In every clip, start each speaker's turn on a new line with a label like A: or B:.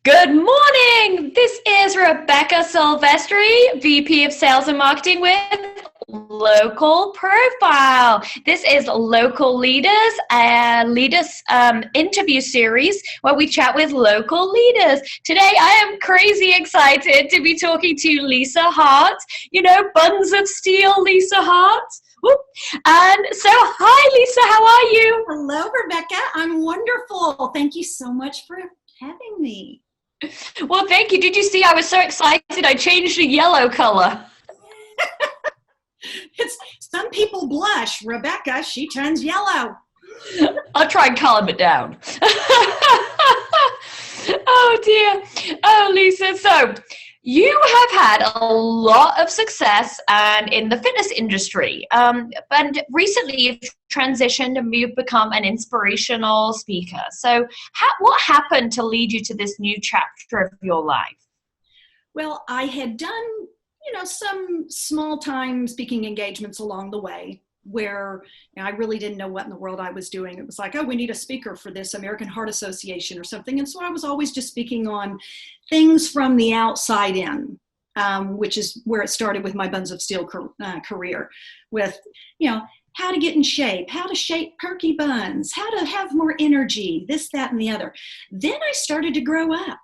A: Good morning. This is Rebecca Silvestri, VP of Sales and Marketing with Local Profile. This is Local Leaders and Leaders interview series where we chat with local leaders. Today I am crazy excited to be talking to Leisa Hart. You know, Buns of Steel, Leisa Hart. Whoop. And so, hi Lisa, how are you?
B: Hello, Rebecca. I'm wonderful. Thank you so much for having me.
A: Well, thank you. Did you see I was so excited I changed the yellow color?
B: Some people blush. Rebecca, she turns yellow.
A: I'll try and calm it down. Oh dear. Oh, Lisa. So you have had a lot of success and in the fitness industry. But recently you've transitioned and you've become an inspirational speaker. So what happened to lead you to this new chapter of your life?
B: Well, I had done, some small time speaking engagements along the way where I really didn't know what in the world I was doing. It was like, oh, we need a speaker for this American Heart Association or something. And so I was always just speaking on things from the outside in, which is where it started with my Buns of Steel career with, how to get in shape, how to shape perky buns, how to have more energy, this, that, and the other. Then I started to grow up.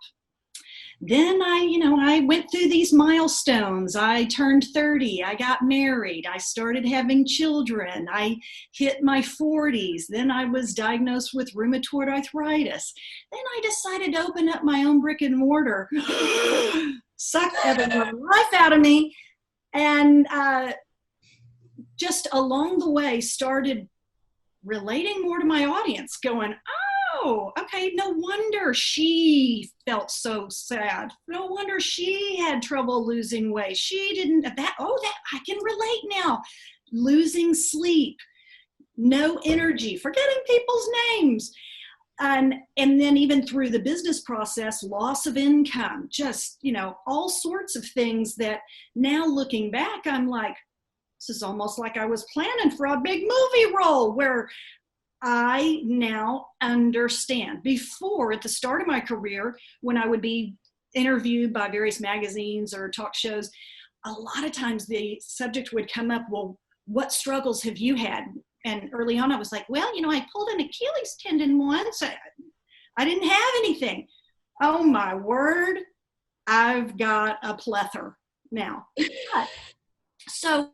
B: Then I went through these milestones. I turned 30. I got married. I started having children. I hit my 40s. Then I was diagnosed with rheumatoid arthritis. Then I decided to open up my own brick and mortar. Sucked the life out of me. And just along the way started relating more to my audience, going, oh, okay, no wonder she felt so sad. No wonder she had trouble losing weight. She didn't, that I can relate now. Losing sleep, no energy, forgetting people's names. And then even through the business process, loss of income, just, all sorts of things that now looking back, I'm like, this is almost like I was planning for a big movie role where I now understand. Before, at the start of my career, when I would be interviewed by various magazines or talk shows, a lot of times the subject would come up, well, what struggles have you had? And early on I was like, well, I pulled an Achilles tendon once. I didn't have anything. Oh my word, I've got a plethora now. So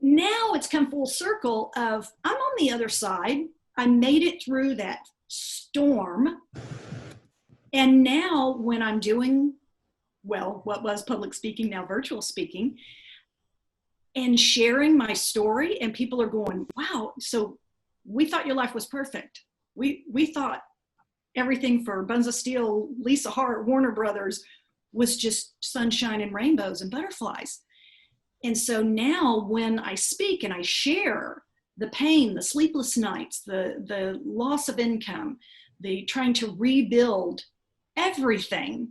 B: now it's come full circle of I'm on the other side. I made it through that storm. And now when I'm doing, well, what was public speaking, now virtual speaking, and sharing my story, and people are going, wow, so we thought your life was perfect. We thought everything for Buns of Steel, Leisa Hart, Warner Brothers was just sunshine and rainbows and butterflies. And so now when I speak and I share the pain, the sleepless nights, the loss of income, the trying to rebuild everything,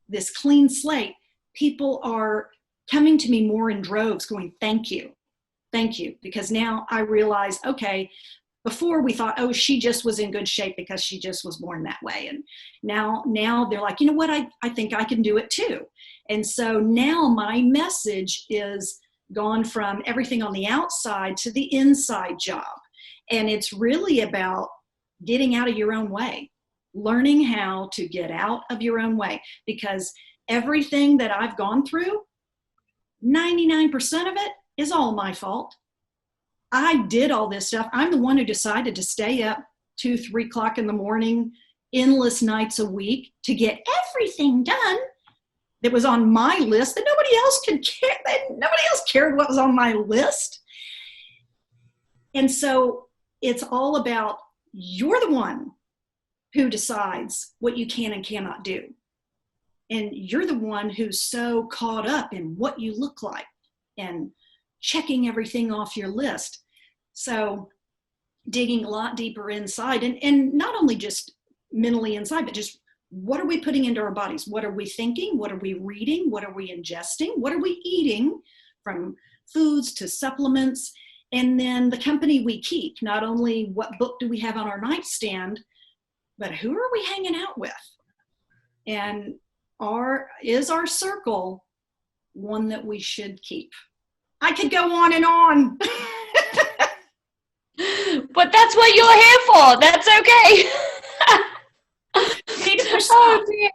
B: this clean slate, people are coming to me more in droves going, thank you, because now I realize, okay, before we thought, oh, she just was in good shape because she just was born that way. And now they're like, you know what, I think I can do it too. And so now my message is gone from everything on the outside to the inside job. And it's really about getting out of your own way, learning how to get out of your own way, because everything that I've gone through, 99% of it is all my fault. I did all this stuff. I'm the one who decided to stay up 2, 3 o'clock in the morning, endless nights a week to get everything done that was on my list that nobody else could care. Nobody else cared what was on my list. And so it's all about you're the one who decides what you can and cannot do. And you're the one who's so caught up in what you look like and checking everything off your list. So digging a lot deeper inside and not only just mentally inside, but just what are we putting into our bodies? What are we thinking? What are we reading? What are we ingesting? What are we eating, from foods to supplements? And then the company we keep, not only what book do we have on our nightstand, but who are we hanging out with? And is our circle one that we should keep? I could go on and on.
A: But that's what you're here for. That's okay. Oh, dear.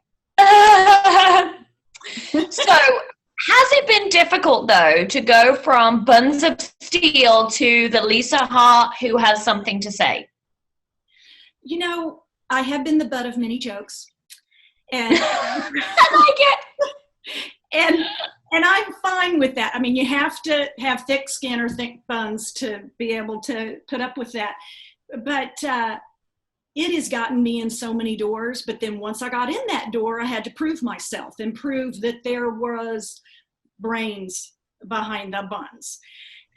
A: So, has it been difficult, though, to go from Buns of Steel to the Leisa Hart who has something to say?
B: You know, I have been the butt of many jokes. And
A: I like it.
B: And I'm fine with that. I mean, you have to have thick skin or thick buns to be able to put up with that. But it has gotten me in so many doors. But then once I got in that door, I had to prove myself and prove that there was brains behind the buns.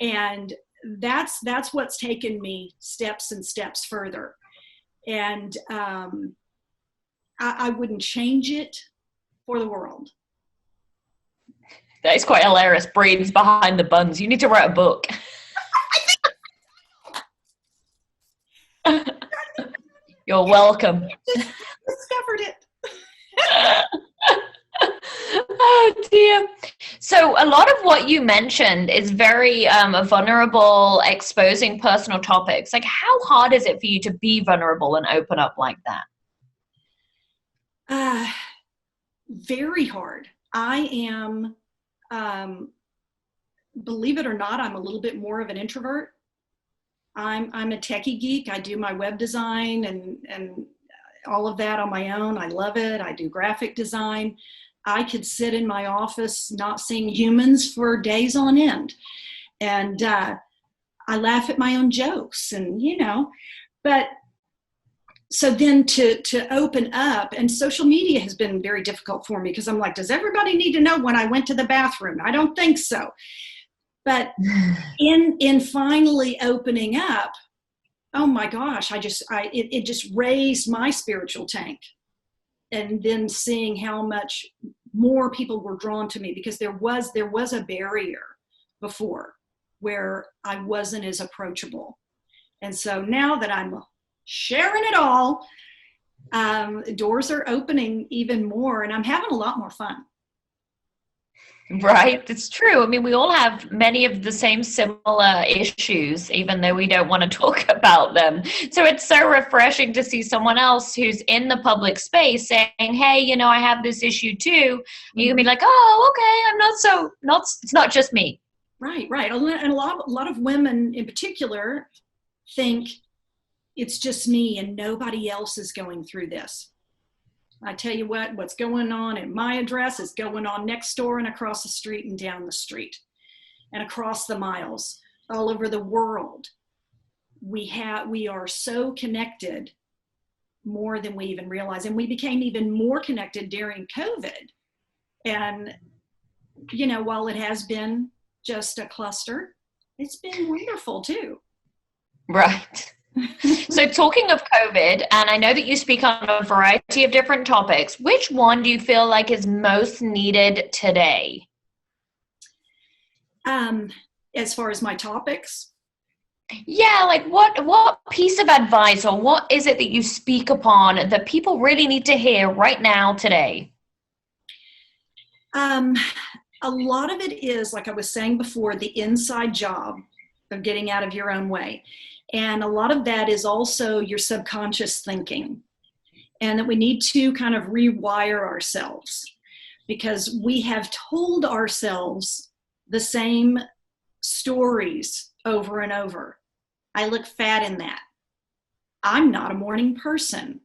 B: And that's what's taken me steps and steps further. And I wouldn't change it for the world.
A: That is quite hilarious. Brains behind the buns. You need to write a book. You're welcome.
B: Discovered it.
A: Oh dear. So a lot of what you mentioned is very vulnerable, exposing personal topics. Like, how hard is it for you to be vulnerable and open up like that?
B: Very hard. I am, believe it or not, I'm a little bit more of an introvert. I'm a techie geek. I do my web design and all of that on my own. I love it. I do graphic design. I could sit in my office not seeing humans for days on end. And I laugh at my own jokes and, but so then to open up, and social media has been very difficult for me because I'm like, does everybody need to know when I went to the bathroom? I don't think so. But in finally opening up, oh my gosh, it just raised my spiritual tank. And then seeing how much more people were drawn to me, because there was a barrier before where I wasn't as approachable. And so now that I'm sharing it all, doors are opening even more, and I'm having a lot more fun.
A: Right, it's true. I mean, we all have many of the same similar issues, even though we don't want to talk about them. So it's so refreshing to see someone else who's in the public space saying, hey, I have this issue too. You can be like, oh, okay, it's not just me.
B: Right. And a lot of women in particular think it's just me and nobody else is going through this. I tell you what's going on at my address is going on next door and across the street and down the street and across the miles, all over the world. We are so connected more than we even realize. And we became even more connected during COVID. And, while it has been just a cluster, it's been wonderful too.
A: Right. So talking of COVID, and I know that you speak on a variety of different topics, which one do you feel like is most needed today?
B: As far as my topics?
A: Yeah, like what piece of advice or what is it that you speak upon that people really need to hear right now today?
B: A lot of it is, like I was saying before, the inside job of getting out of your own way. And a lot of that is also your subconscious thinking, and that we need to kind of rewire ourselves, because we have told ourselves the same stories over and over. I look fat in that. I'm not a morning person.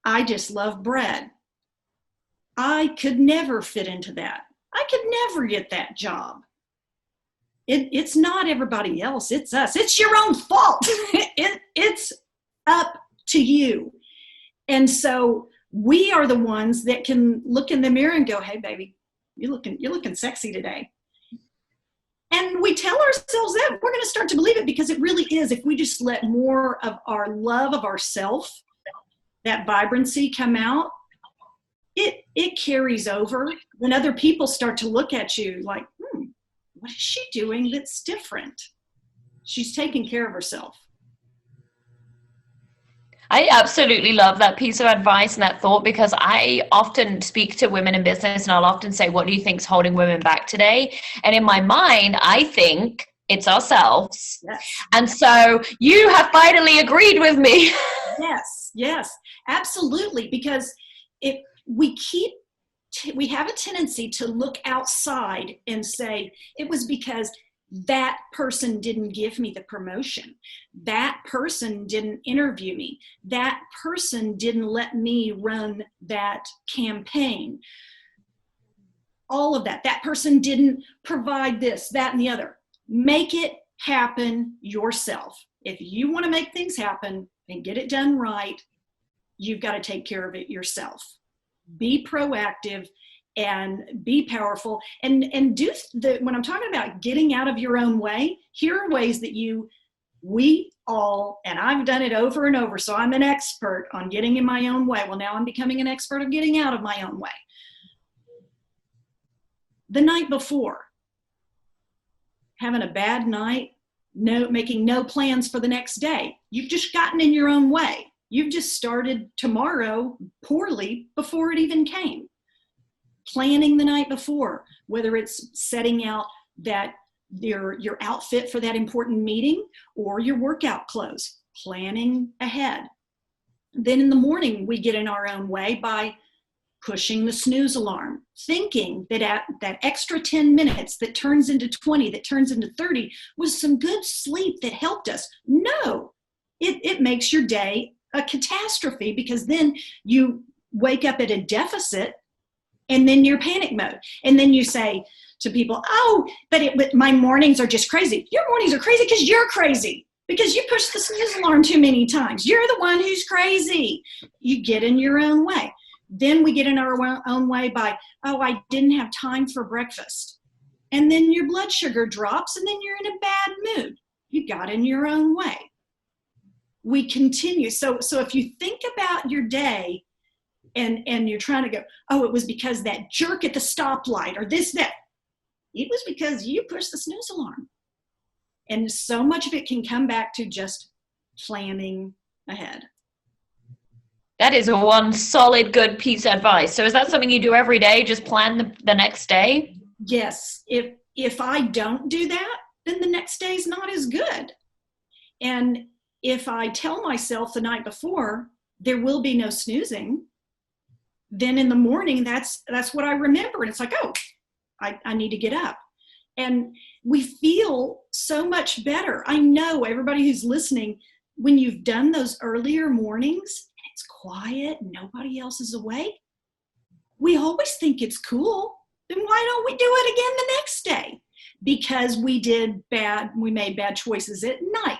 B: I just love bread. I could never fit into that. I could never get that job. It's not everybody else, it's us. It's your own fault. It's up to you. And so we are the ones that can look in the mirror and go, hey baby, you're looking sexy today. And we tell ourselves that, we're going to start to believe it, because it really is. If we just let more of our love of ourself, that vibrancy come out, it carries over. When other people start to look at you like, what is she doing that's different? She's taking care of herself.
A: I absolutely love that piece of advice and that thought, because I often speak to women in business and I'll often say, what do you think's holding women back today? And in my mind, I think it's ourselves.
B: Yes.
A: And so you have finally agreed with me.
B: Yes, yes, absolutely. Because if we have a tendency to look outside and say, it was because that person didn't give me the promotion. That person didn't interview me. That person didn't let me run that campaign. All of that. That person didn't provide this, that, and the other. Make it happen yourself. If you want to make things happen and get it done right, you've got to take care of it yourself. Be proactive and be powerful, and do when I'm talking about getting out of your own way, here are ways that we all, and I've done it over and over, so I'm an expert on getting in my own way. Well, now I'm becoming an expert of getting out of my own way. The night before, having a bad night, making no plans for the next day. You've just gotten in your own way. You've just started tomorrow poorly before it even came. Planning the night before, whether it's setting out that your outfit for that important meeting or your workout clothes, planning ahead. Then in the morning, we get in our own way by pushing the snooze alarm, thinking that that extra 10 minutes that turns into 20, that turns into 30 was some good sleep that helped us. No, it makes your day a catastrophe, because then you wake up at a deficit and then you're panic mode. And then you say to people, oh, but my mornings are just crazy. Your mornings are crazy because you're crazy, because you push the snooze alarm too many times. You're the one who's crazy. You get in your own way. Then we get in our own way by, oh, I didn't have time for breakfast. And then your blood sugar drops and then you're in a bad mood. You got in your own way. We continue. So if you think about your day and you're trying to go, oh, it was because that jerk at the stoplight or this, that. It was because you pushed the snooze alarm. And so much of it can come back to just planning ahead.
A: That is one solid, good piece of advice. So is that something you do every day? Just plan the next day?
B: Yes. If I don't do that, then the next day is not as good. And if I tell myself the night before, there will be no snoozing, then in the morning, that's what I remember. And it's like, oh, I need to get up. And we feel so much better. I know everybody who's listening, when you've done those earlier mornings, it's quiet, nobody else is awake, we always think it's cool. Then why don't we do it again the next day? Because we made bad choices at night.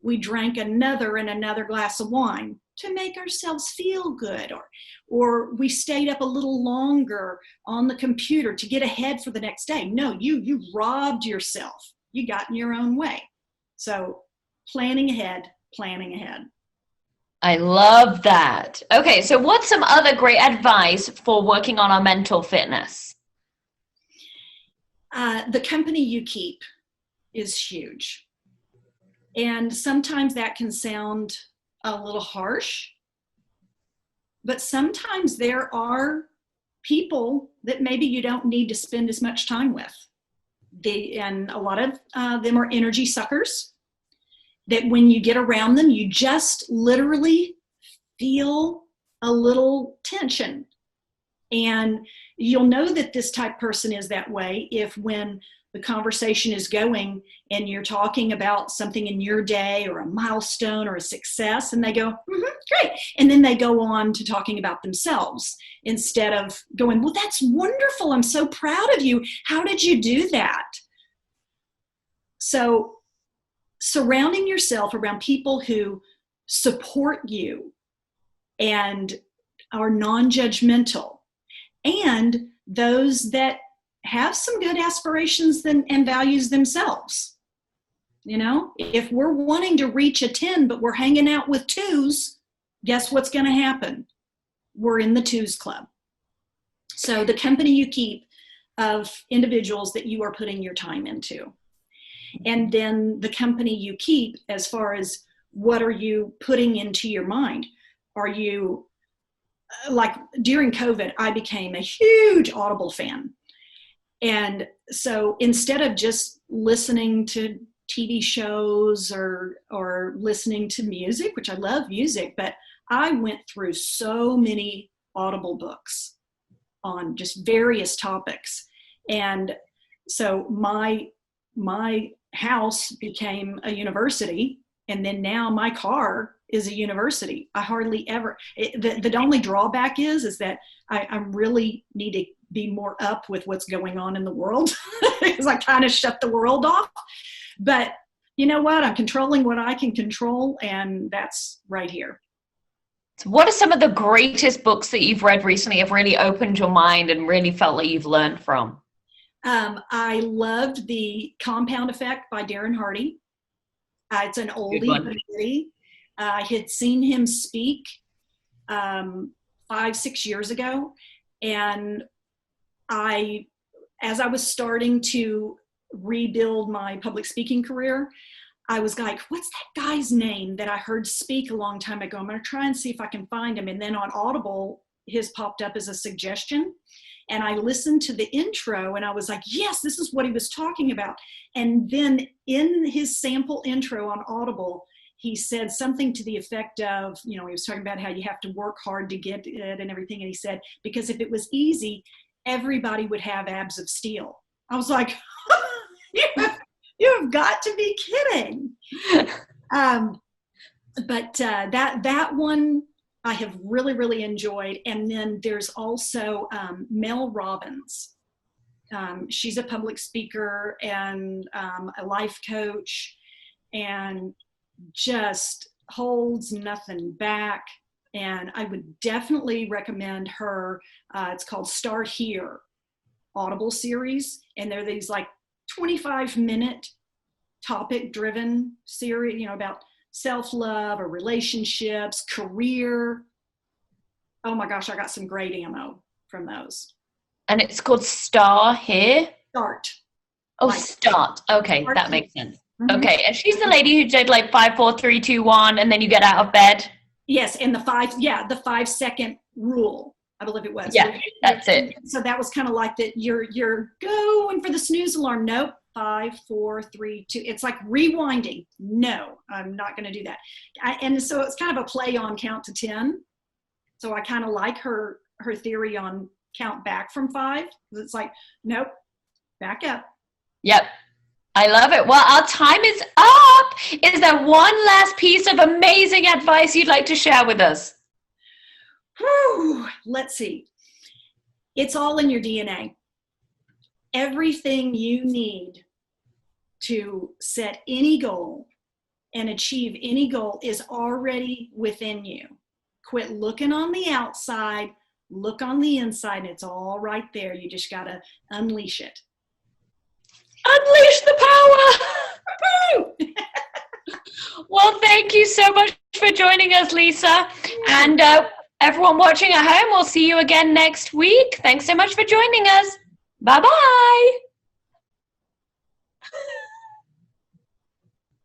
B: We drank another glass of wine to make ourselves feel good, or we stayed up a little longer on the computer to get ahead for the next day. No, you robbed yourself. You got in your own way. So planning ahead.
A: I love that. Okay, so what's some other great advice for working on our mental fitness?
B: The company you keep is huge. And sometimes that can sound a little harsh, but sometimes there are people that maybe you don't need to spend as much time with. And a lot of them are energy suckers, that when you get around them, you just literally feel a little tension. And you'll know that this type of person is that way if, when the conversation is going and you're talking about something in your day or a milestone or a success, and they go, great. And then they go on to talking about themselves instead of going, well, that's wonderful. I'm so proud of you. How did you do that? So surrounding yourself around people who support you and are non-judgmental, and those that have some good aspirations and values themselves. You know, if we're wanting to reach a 10, but we're hanging out with 2s, guess what's going to happen? We're in the 2s club. So the company you keep of individuals that you are putting your time into. And then the company you keep as far as what are you putting into your mind? Are you, like during COVID, I became a huge Audible fan. And so instead of just listening to TV shows or listening to music, which I love music, but I went through so many Audible books on just various topics. And so my house became a university, and then now my car is a university. I hardly ever, the only drawback is that I really need to be more up with what's going on in the world because I kind of shut the world off. But you know what? I'm controlling what I can control, and that's right here.
A: So what are some of the greatest books that you've read recently have really opened your mind and really felt like you've learned from?
B: I loved The Compound Effect by Darren Hardy. It's an oldie but a goodie. I had seen him speak 5-6 years ago, and as I was starting to rebuild my public speaking career, I was like, what's that guy's name that I heard speak a long time ago? I'm going to try and see if I can find him. And then on Audible, his popped up as a suggestion. And I listened to the intro and I was like, yes, this is what he was talking about. And then in his sample intro on Audible, he said something to the effect of, he was talking about how you have to work hard to get it and everything. And he said, because if it was easy, everybody would have abs of steel. I was like, you've got to be kidding. But that one I have really, really enjoyed. And then there's also Mel Robbins. She's a public speaker and a life coach, and just holds nothing back. And I would definitely recommend her. It's called Start Here Audible series. And they're these like 25-minute topic-driven series, about self-love or relationships, career. Oh my gosh, I got some great ammo from those.
A: And it's called Start Here?
B: Start.
A: Oh, Start. Okay,
B: Start
A: that makes sense.
B: Mm-hmm.
A: Okay, and she's the lady who did like 5, 4, 3, 2, 1, and then you get out of bed?
B: Yes, and the 5-second rule, I believe it was.
A: Yeah, that's it.
B: So that was kind of like that you're going for the snooze alarm. Nope. 5, 4, 3, 2. It's like rewinding. No, I'm not going to do that. And so it's kind of a play on count to 10. So I kind of like her theory on count back from 5. It's like, nope, back up.
A: Yep. I love it. Well, our time is up. Is there one last piece of amazing advice you'd like to share with us?
B: Whew, let's see. It's all in your DNA. Everything you need to set any goal and achieve any goal is already within you. Quit looking on the outside, look on the inside. It's all right there. You just got to unleash it.
A: Unleash the power! Well, thank you so much for joining us, Leisa. And everyone watching at home, we'll see you again next week. Thanks so much for joining us. Bye-bye.